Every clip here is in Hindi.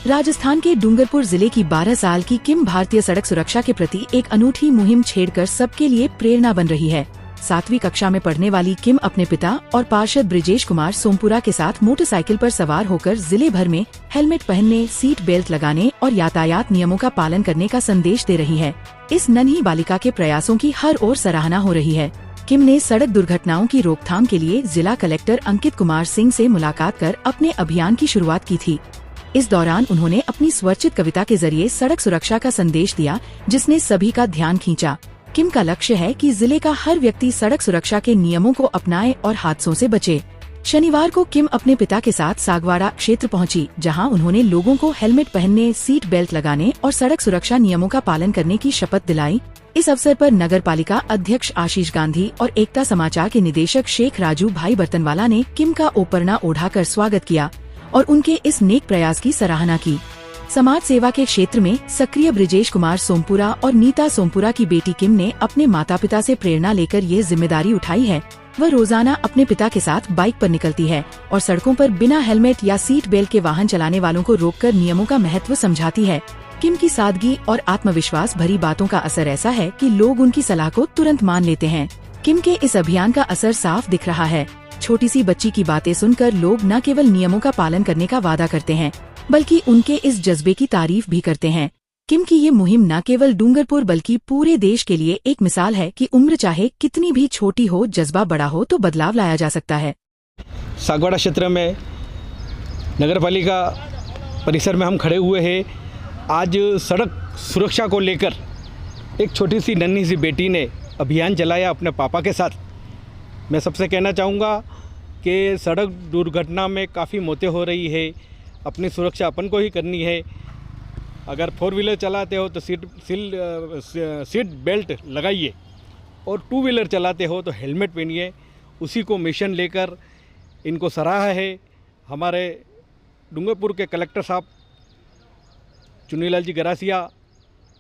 राजस्थान के डूंगरपुर जिले की 12 साल की किम भारतीय सड़क सुरक्षा के प्रति एक अनूठी मुहिम छेड़कर सबके लिए प्रेरणा बन रही है। 7वीं कक्षा में पढ़ने वाली किम अपने पिता और पार्षद ब्रिजेश कुमार सोमपुरा के साथ मोटरसाइकिल पर सवार होकर जिले भर में हेलमेट पहनने, सीट बेल्ट लगाने और यातायात नियमों का पालन करने का संदेश दे रही है। इस नन्ही बालिका के प्रयासों की हर ओर सराहना हो रही है। किम ने सड़क दुर्घटनाओं की रोकथाम के लिए जिला कलेक्टर अंकित कुमार सिंह से मुलाकात कर अपने अभियान की शुरुआत की थी। इस दौरान उन्होंने अपनी स्वरचित कविता के जरिए सड़क सुरक्षा का संदेश दिया, जिसने सभी का ध्यान खींचा। किम का लक्ष्य है कि जिले का हर व्यक्ति सड़क सुरक्षा के नियमों को अपनाए और हादसों से बचे। शनिवार को किम अपने पिता के साथ सागवाड़ा क्षेत्र पहुंची, जहां उन्होंने लोगों को हेलमेट पहनने, सीट बेल्ट लगाने और सड़क सुरक्षा नियमों का पालन करने की शपथ दिलाई। इस अवसर पर नगर पालिका अध्यक्ष आशीष गांधी और एकता समाचार के निदेशक शेख राजू भाई बर्तनवाला ने किम का ओपरना ओढ़ाकर स्वागत किया और उनके इस नेक प्रयास की सराहना की। समाज सेवा के क्षेत्र में सक्रिय ब्रिजेश कुमार सोमपुरा और नीता सोमपुरा की बेटी किम ने अपने माता पिता से प्रेरणा लेकर ये जिम्मेदारी उठाई है। वह रोजाना अपने पिता के साथ बाइक पर निकलती है और सड़कों पर बिना हेलमेट या सीट बेल्ट के वाहन चलाने वालों को रोककर नियमों का महत्व समझाती है। किम की सादगी और आत्मविश्वास भरी बातों का असर ऐसा है कि लोग उनकी सलाह को तुरंत मान लेते हैं। किम के इस अभियान का असर साफ दिख रहा है। छोटी सी बच्ची की बातें सुनकर लोग न केवल नियमों का पालन करने का वादा करते हैं, बल्कि उनके इस जज्बे की तारीफ भी करते हैं। किम की ये मुहिम न केवल डूंगरपुर बल्कि पूरे देश के लिए एक मिसाल है कि उम्र चाहे कितनी भी छोटी हो, जज्बा बड़ा हो तो बदलाव लाया जा सकता है। सागवाड़ा क्षेत्र में नगर पालिका परिसर में हम खड़े हुए हैं। आज सड़क सुरक्षा को लेकर एक छोटी सी नन्ही सी बेटी ने अभियान चलाया अपने पापा के साथ। मैं सबसे कहना चाहूँगा कि सड़क दुर्घटना में काफ़ी मौतें हो रही है। अपनी सुरक्षा अपन को ही करनी है। अगर 4 व्हीलर चलाते हो तो सीट बेल्ट लगाइए और 2 व्हीलर चलाते हो तो हेलमेट पहनिए। उसी को मिशन लेकर इनको सराहा है हमारे डूंगरपुर के कलेक्टर साहब चुन्नीलाल जी गरासिया,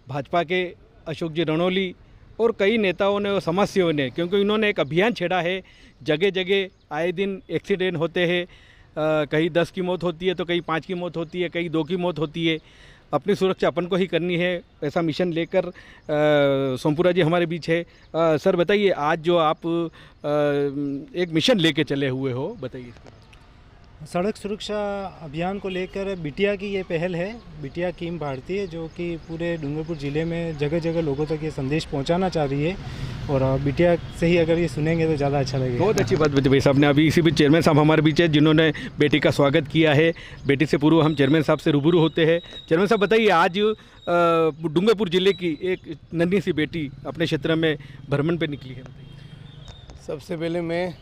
भाजपा के अशोक जी रणोली और कई नेताओं ने और समाज सेवियों ने, क्योंकि इन्होंने एक अभियान छेड़ा है। जगह जगह आए दिन एक्सीडेंट होते हैं, कहीं 10 की मौत होती है तो कहीं 5 की मौत होती है, कहीं 2 की मौत होती है। अपनी सुरक्षा अपन को ही करनी है, ऐसा मिशन लेकर सोमपुरा जी हमारे बीच है। सर बताइए, आज जो आप एक मिशन लेके चले हुए हो, बताइए। सड़क सुरक्षा अभियान को लेकर बिटिया की ये पहल है। बिटिया किम भारतीय जो कि पूरे डूंगरपुर ज़िले में जगह जगह लोगों तक ये संदेश पहुंचाना चाह रही है, और बिटिया से ही अगर ये सुनेंगे तो ज़्यादा अच्छा लगेगा। बहुत अच्छी बात बताई भाई साहब ने। अभी इसी बीच चेयरमैन साहब हमारे बीच है, जिन्होंने बेटी का स्वागत किया है। बेटी से पूर्व हम चेयरमैन साहब से रूबरू होते हैं। चेयरमैन साहब बताइए, आज डूंगरपुर ज़िले की एक नन्ही सी बेटी अपने क्षेत्र में भ्रमण पर निकली है। सबसे पहले मैं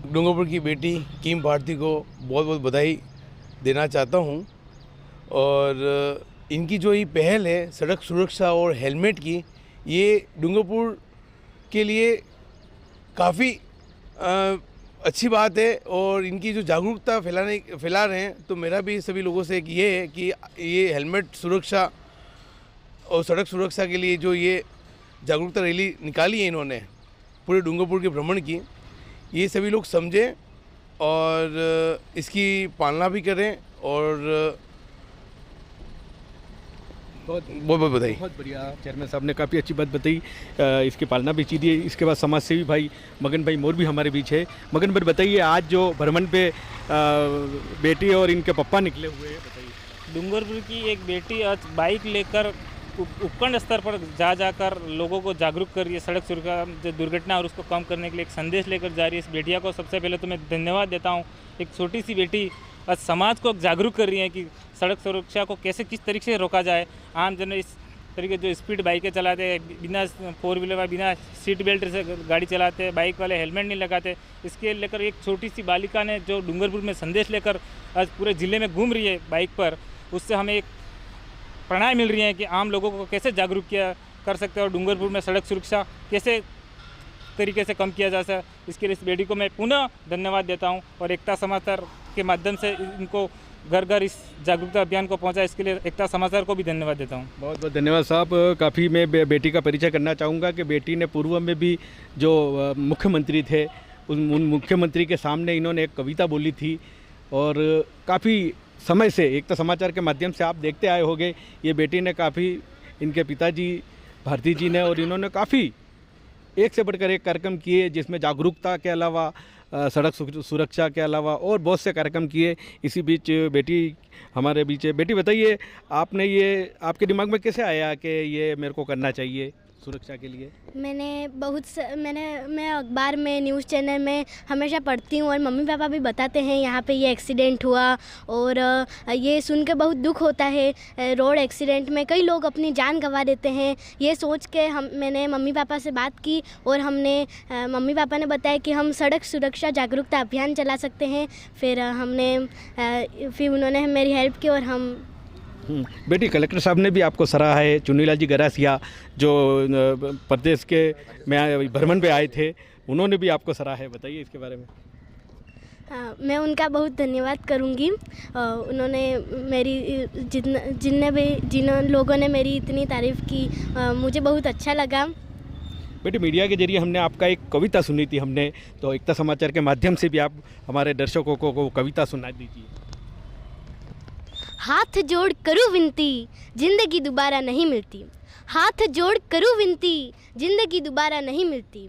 डूंगरपुर की बेटी किम भारती को बहुत बहुत बधाई देना चाहता हूं। और इनकी जो ये पहल है सड़क सुरक्षा और हेलमेट की, ये डूंगरपुर के लिए काफ़ी अच्छी बात है। और इनकी जो जागरूकता फैला रहे हैं, तो मेरा भी सभी लोगों से एक ये है कि ये हेलमेट सुरक्षा और सड़क सुरक्षा के लिए जो ये जागरूकता रैली निकाली है इन्होंने पूरे डूंगरपुर के भ्रमण की, ये सभी लोग समझें और इसकी पालना भी करें। और बहुत बधाई। बहुत बढ़िया, चेयरमैन साहब ने काफ़ी अच्छी बात बताई, इसकी पालना भी चाहिए। इसके बाद समाज सेवी भाई मगन भाई मोर भी हमारे बीच है। मगन भाई बताइए, आज जो भ्रमण पे बेटी और इनके पप्पा निकले हुए हैं, बताइए। डूंगरपुर की एक बेटी आज बाइक लेकर उपखंड स्तर पर जाकर लोगों को जागरूक कर रही है। सड़क सुरक्षा दुर्घटना और उसको कम करने के लिए एक संदेश लेकर जा रही है। इस बेटिया को सबसे पहले तो मैं धन्यवाद देता हूँ। एक छोटी सी बेटी आज समाज को जागरूक कर रही है कि सड़क सुरक्षा को कैसे किस तरीके से रोका जाए। आम जन इस तरीके जो स्पीड बाइकें चलाते हैं, बिना 4 व्हीलर में बिना सीट बेल्ट से गाड़ी चलाते हैं, बाइक वाले हेलमेट नहीं लगाते, इसके लेकर एक छोटी सी बालिका ने जो डूंगरपुर में संदेश लेकर आज पूरे ज़िले में घूम रही है बाइक पर, उससे हमें एक प्रेरणा मिल रही है कि आम लोगों को कैसे जागरूक किया कर सकते हैं और डूंगरपुर में सड़क सुरक्षा कैसे तरीके से कम किया जा सकता है। इसके लिए इस बेटी को मैं पुनः धन्यवाद देता हूं और एकता समाचार के माध्यम से इनको घर घर इस जागरूकता अभियान को पहुंचा, इसके लिए एकता समाचार को भी धन्यवाद देता हूं। बहुत बहुत धन्यवाद साहब। काफ़ी मैं बेटी का परिचय करना चाहूँगा कि बेटी ने पूर्व में भी जो मुख्यमंत्री थे, उन मुख्यमंत्री के सामने इन्होंने एक कविता बोली थी और काफ़ी समय से एकता समाचार के माध्यम से आप देखते आए होंगे, ये बेटी ने काफ़ी, इनके पिताजी भारती जी ने और इन्होंने काफ़ी एक से बढ़कर एक कार्यक्रम किए, जिसमें जागरूकता के अलावा सड़क सुरक्षा के अलावा और बहुत से कार्यक्रम किए। इसी बीच बेटी हमारे बीच है। बेटी बताइए, आपने ये आपके दिमाग में कैसे आया कि ये मेरे को करना चाहिए सुरक्षा के लिए? मैं अखबार में, न्यूज़ चैनल में हमेशा पढ़ती हूँ और मम्मी पापा भी बताते हैं यहाँ पे ये एक्सीडेंट हुआ, और ये सुन के बहुत दुख होता है। रोड एक्सीडेंट में कई लोग अपनी जान गंवा देते हैं। ये सोच के मैंने मम्मी पापा से बात की और मम्मी पापा ने बताया कि हम सड़क सुरक्षा जागरूकता अभियान चला सकते हैं। फिर उन्होंने मेरी हेल्प की और हम बेटी, कलेक्टर साहब ने भी आपको सराहा है। चुन्नीलाल जी गरासिया जो प्रदेश के में भ्रमण पे आए थे, उन्होंने भी आपको सराहा है, बताइए इसके बारे में। मैं उनका बहुत धन्यवाद करूंगी। उन्होंने मेरी जिन लोगों ने मेरी इतनी तारीफ़ की, मुझे बहुत अच्छा लगा। बेटी, मीडिया के जरिए हमने आपका एक कविता सुनी थी हमने, तो एकता समाचार के माध्यम से भी आप हमारे दर्शकों को कविता सुना दीजिए। हाथ जोड़ करूँ विनती, जिंदगी दोबारा नहीं मिलती। हाथ जोड़ करूँ विनती, जिंदगी दोबारा नहीं मिलती।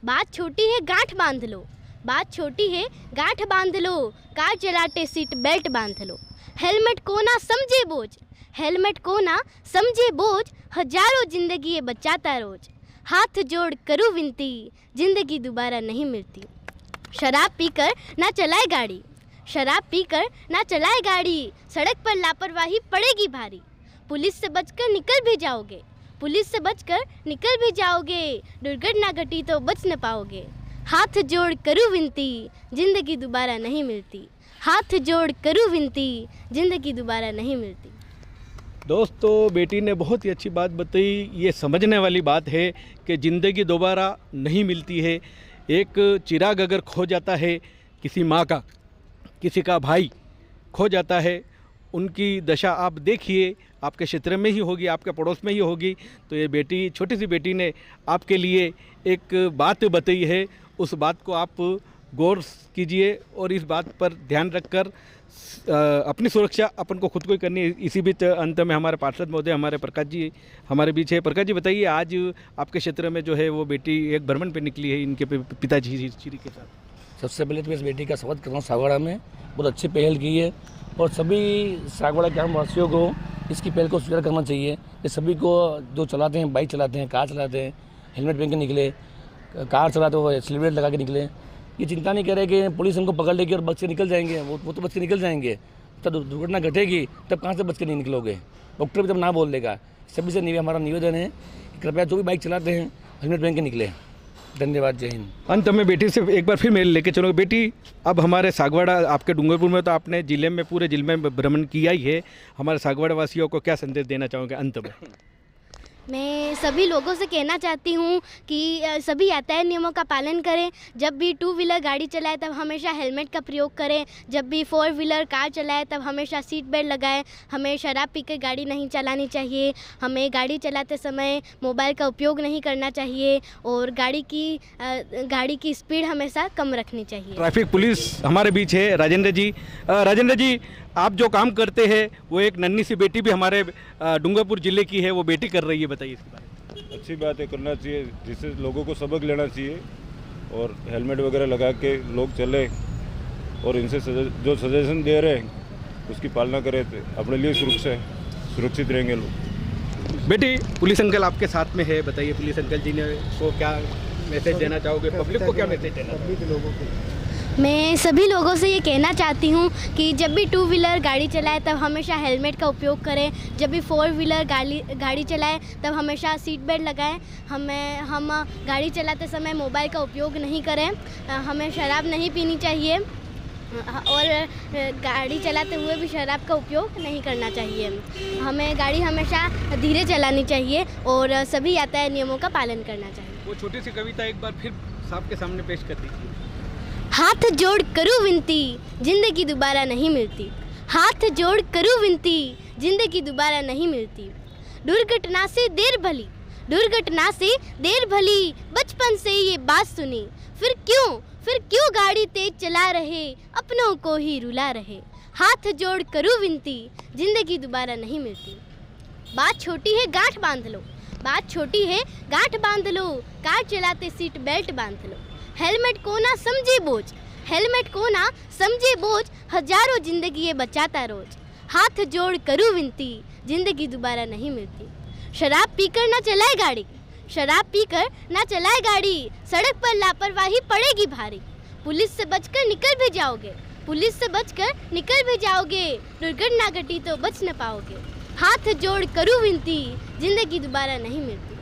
बात छोटी है गांठ बांध लो, बात छोटी है गांठ बांध लो। कार चलाते सीट बेल्ट बांध लो। हेलमेट को ना समझे बोझ, हेलमेट को ना समझे बोझ। हजारों जिंदगी ये बचाता रोज। हाथ जोड़ करूँ विनती, जिंदगी दोबारा नहीं मिलती। शराब पीकर ना चलाए गाड़ी, शराब पीकर ना चलाए गाड़ी। सड़क पर लापरवाही पड़ेगी भारी। पुलिस से बचकर निकल भी जाओगे, पुलिस से बचकर निकल भी जाओगे। दुर्घटना घटी तो बच न पाओगे। हाथ जोड़ करूँ विनती, जिंदगी दोबारा नहीं मिलती। हाथ जोड़ करूँ विनती, जिंदगी दोबारा नहीं मिलती। दोस्तों, बेटी ने बहुत ही अच्छी बात बताई। ये समझने वाली बात है कि ज़िंदगी दोबारा नहीं मिलती है। एक चिराग अगर खो जाता है, किसी माँ का, किसी का भाई खो जाता है, उनकी दशा आप देखिए, आपके क्षेत्र में ही होगी, आपके पड़ोस में ही होगी। तो ये बेटी, छोटी सी बेटी ने आपके लिए एक बात बताई है। उस बात को आप गौर कीजिए और इस बात पर ध्यान रखकर अपनी सुरक्षा अपन को खुद को ही करनी है। इसी बीच अंत में हमारे पार्षद महोदय, हमारे प्रकाश जी हमारे बीच है। प्रकाश जी, बताइए, आज आपके क्षेत्र में जो है वो बेटी एक भ्रमण पे निकली है इनके पिताजी श्री के साथ। सबसे पहले तो इस बेटी का स्वागत कर रहा हूँ सागवाड़ा में। बहुत अच्छी पहल की है और सभी सागवाड़ा के वासियों को इसकी पहल को स्वीकार करना चाहिए कि सभी को जो चलाते हैं, बाइक चलाते हैं, कार चलाते हैं, हेलमेट पहन के निकले। कार चलाते हुए सीट बेल्ट लगा के निकले। ये चिंता नहीं करे कि पुलिस हमको पकड़ लेगी और बच के निकल जाएंगे। वो तो बच के निकल जाएंगे। तब दुर्घटना घटेगी तब कहाँ से बच के नहीं निकलोगे? डॉक्टर भी तब ना बोल देगा। सभी से हमारा निवेदन है कि कृपया जो भी बाइक चलाते हैं हेलमेट पहन के निकले। धन्यवाद, जय हिंद। अंत में बेटी से एक बार फिर मैं लेके चलूँगा। बेटी, अब हमारे सागवाड़ा, आपके डूंगरपुर में तो आपने जिले में, पूरे जिले में भ्रमण किया ही है, हमारे सागवाड़ा वासियों को क्या संदेश देना चाहोगे अंत में? मैं सभी लोगों से कहना चाहती हूँ कि सभी यातायात नियमों का पालन करें। जब भी 2 व्हीलर गाड़ी चलाएं तब हमेशा हेलमेट का प्रयोग करें। जब भी 4 व्हीलर कार चलाएं तब हमेशा सीट बेल्ट लगाएं। हमें शराब पीकर गाड़ी नहीं चलानी चाहिए। हमें गाड़ी चलाते समय मोबाइल का उपयोग नहीं करना चाहिए और गाड़ी की स्पीड हमेशा कम रखनी चाहिए। ट्रैफिक पुलिस हमारे बीच है, राजेंद्र जी। राजेंद्र जी, आप जो काम करते हैं वो एक नन्ही सी बेटी भी हमारे डूंगरपुर ज़िले की है, वो बेटी कर रही है, बताइए इसके बारे में। अच्छी बात है, करना चाहिए, जिससे लोगों को सबक लेना चाहिए और हेलमेट वगैरह लगा के लोग चले और इनसे जो सजेशन दे रहे हैं उसकी पालना करें तो अपने लिए सुरक्षित रहेंगे लोग। बेटी, पुलिस अंकल आपके साथ में है, बताइए पुलिस अंकल जी ने को क्या मैसेज देना चाहोगे? पब्लिक को क्या मैसेज देना चाहोगे? लोगों को मैं सभी लोगों से ये कहना चाहती हूँ कि जब भी 2 व्हीलर गाड़ी चलाएं तब हमेशा हेलमेट का उपयोग करें। जब भी 4 व्हीलर गाड़ी चलाएं तब हमेशा सीट बेल्ट लगाएं। हम गाड़ी चलाते समय मोबाइल का उपयोग नहीं करें। हमें शराब नहीं पीनी चाहिए और गाड़ी चलाते हुए भी शराब का उपयोग नहीं करना चाहिए। हमें गाड़ी हमेशा धीरे चलानी चाहिए और सभी यातायात नियमों का पालन करना चाहिए। वो छोटी सी कविता एक बार फिर सबके सामने पेश कर दीजिए। हाथ जोड़ करूँ विनती, जिंदगी दोबारा नहीं मिलती। हाथ जोड़ करूँ विनती, जिंदगी दोबारा नहीं मिलती। दुर्घटना से देर भली, दुर्घटना से देर भली। बचपन से ये बात सुनी, फिर क्यों गाड़ी तेज चला रहे, अपनों को ही रुला रहे। हाथ जोड़ करूँ विनती, जिंदगी दोबारा नहीं मिलती। बात छोटी है गांठ बांध लो, बात छोटी है गांठ बांध लो, कार चलाते सीट बेल्ट बांध लो। हेलमेट को ना समझे बोझ, हेलमेट को ना समझे बोझ, हजारों जिंदगी ये बचाता रोज। हाथ जोड़ करूँ विनती, जिंदगी दोबारा नहीं मिलती। शराब पीकर ना चलाए गाड़ी, शराब पीकर ना चलाए गाड़ी, सड़क पर लापरवाही पड़ेगी भारी। पुलिस से बचकर निकल भी जाओगे, पुलिस से बचकर निकल भी जाओगे, दुर्घटना घटी तो बच न पाओगे। हाथ जोड़ करूँ विनती, जिंदगी दोबारा नहीं मिलती।